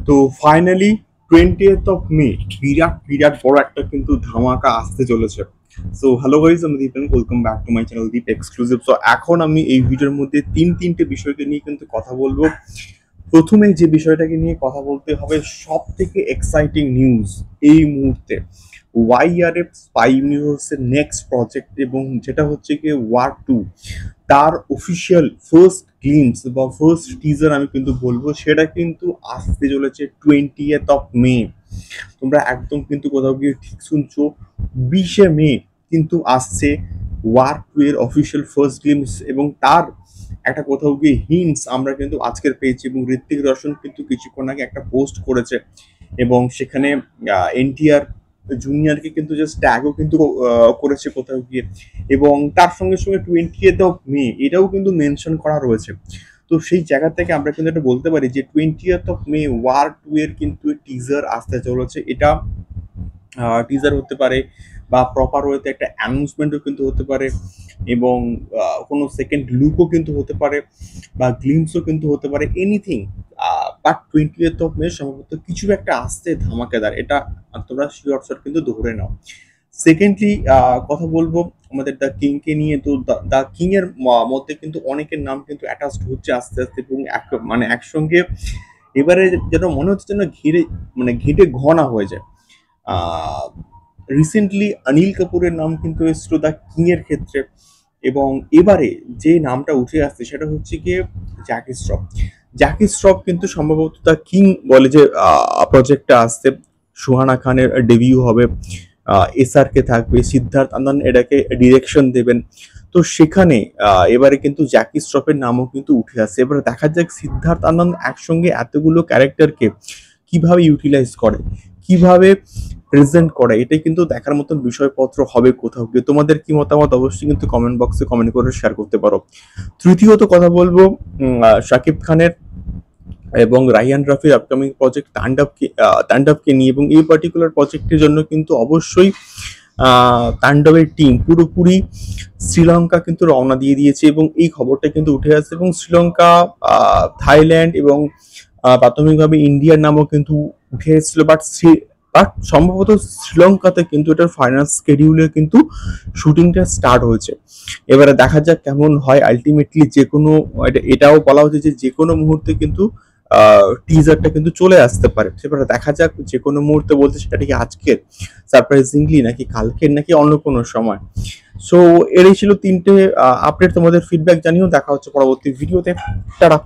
তো finally 20th of May বিরাট বিরাট বড় একটা কিন্তু ধামাকা আসতে চলেছে। সো হ্যালো গাইস, আমি Dipen, welcome back to my channel Deep exclusive. So এখন আমি এই ভিডিওর মধ্যে তিনটে বিষয়কে নিয়ে কিন্তু কথা বলবো। প্রথমে যে বিষয়টাকে নিয়ে কথা বলতে হবে, সব থেকে এক্সাইটিং নিউজ এই মুহূর্তে ওয়াইআরএফ স্পাই ইউনিভার্সের নেক্সট প্রজেক্ট, এবং যেটা হচ্ছে কি ওয়ার 2, তার অফিসিয়াল ফার্স্ট গ্লিমস বা ফার্স্ট টিজার আমি কিন্তু বলবো, সেটা কিন্তু আসতে চলেছে 20th অফ মে। তোমরা একদম কিন্তু কোথাও গিয়ে ঠিক শুনছো, 20শে মে কিন্তু আসছে ওয়ার 2 এর অফিসিয়াল ফার্স্ট গ্লিমস, এবং তার একটা কোথাও গিয়ে হিন্টস আমরা কিন্তু আজকের পেয়েছি। এবং ঋত্বিক রোশন কিন্তু কিছুক্ষণ আগে একটা পোস্ট করেছে, এবং সেখানে এনটিআর জুনিয়রকে কিন্তু জাস্ট ট্যাগও কিন্তু করেছে কোথাও গিয়ে, এবং তার সঙ্গে সঙ্গে 20th অফ মে এটাও কিন্তু মেনশন করা রয়েছে। তো সেই জায়গা থেকে আমরা কিন্তু এটা বলতে পারি যে 20th অফ মে ওয়ার 2 এর কিন্তু টিজার আসতে চলেছে। এটা টিজার হতে পারে, বা প্রপার ওয়েতে একটা অ্যানাউন্সমেন্টও কিন্তু হতে পারে, এবং কোনো সেকেন্ড লুকও কিন্তু হতে পারে, বা গ্লিমসও কিন্তু হতে পারে, anything. But 20th of May সম্ভবত কিছু একটা আসছে ধামাকেদার, এটা তোমরা শিওর শট কিন্তু ধরে নাও। সেকেন্ডলি কথা বলবো আমাদের দ্য কিংকে নিয়ে। তো দ্য কিং এর মধ্যে কিন্তু অনেকের নাম কিন্তু অ্যাটাচড হচ্ছে আস্তে আস্তে, এবং মানে একসঙ্গে এবারে যেন মনে হচ্ছে যেন ঘেটে ঘনা হয়ে যায়। রিসেন্টলি অনিল কাপুরের নাম কিন্তু এসেছিল দ্য কিং এর ক্ষেত্রে, এবং এবারে যে নামটা উঠে আসছে সেটা হচ্ছে গিয়ে জ্যাকি শ্রফ। জ্যাকি শ্রফ কিন্তু সম্ভবত দ্য কিং বলে যে প্রজেক্টটা আসছে, সুহানা খানের ডেবিউ হবে, এসআর কে থাকবে, সিদ্ধার্থ আনন্দ এটাকে ডিরেকশন দেবেন। তো সেখানে এবারে কিন্তু জ্যাকি শ্রফের নামও কিন্তু উঠে আসছে। এবারে দেখা যাক সিদ্ধার্থ আনন্দ একসঙ্গে এতগুলো ক্যারেক্টারকে কিভাবে ইউটিলাইজ করে, কিভাবে প্রেজেন্ট করে, এটাই কিন্তু দেখার মতন বিষয়পত্র হবে কোথাও গিয়ে। তোমাদের কি মতামত অবশ্যই কিন্তু কমেন্ট বক্সে কমেন্ট করে শেয়ার করতে পারো। তৃতীয়ত কথা বলবো শাকিব খানের এবং রাইয়ান রাফির আপকামিং প্রজেক্ট তাণ্ডবকে নিয়ে, এবং এই পার্টিকুলার প্রজেক্টের জন্য কিন্তু অবশ্যই তাণ্ডবের টিম পুরোপুরি শ্রীলঙ্কা কিন্তু রওনা দিয়ে দিয়েছে, এবং এই খবরটা কিন্তু উঠে আসছে। এবং শ্রীলঙ্কা, থাইল্যান্ড এবং প্রাথমিকভাবে ইন্ডিয়ার নামও কিন্তু উঠে এসেছিল, বাট সম্ভবত শ্রীলঙ্কাতে কিন্তু এটার ফাইনাল স্কেডিউলে কিন্তু শুটিংটা স্টার্ট হয়েছে। এবারে দেখা যাক কেমন হয়। আলটিমেটলি যে কোনো এটাও বলা হচ্ছে যে কোনো মুহূর্তে কিন্তু টিজারটা কিন্তু চলে আসতে পারে। সেবারে দেখা যাক যে কোনো মুহূর্তে বলতে, সেটা কি আজকের সারপ্রাইজিংলি, নাকি কালকের, নাকি অন্য কোনো সময়। সো এরই ছিল তিনটে আপডেট। তোমাদের ফিডব্যাক জানিও। দেখা হচ্ছে পরবর্তী ভিডিওতে। টাটা।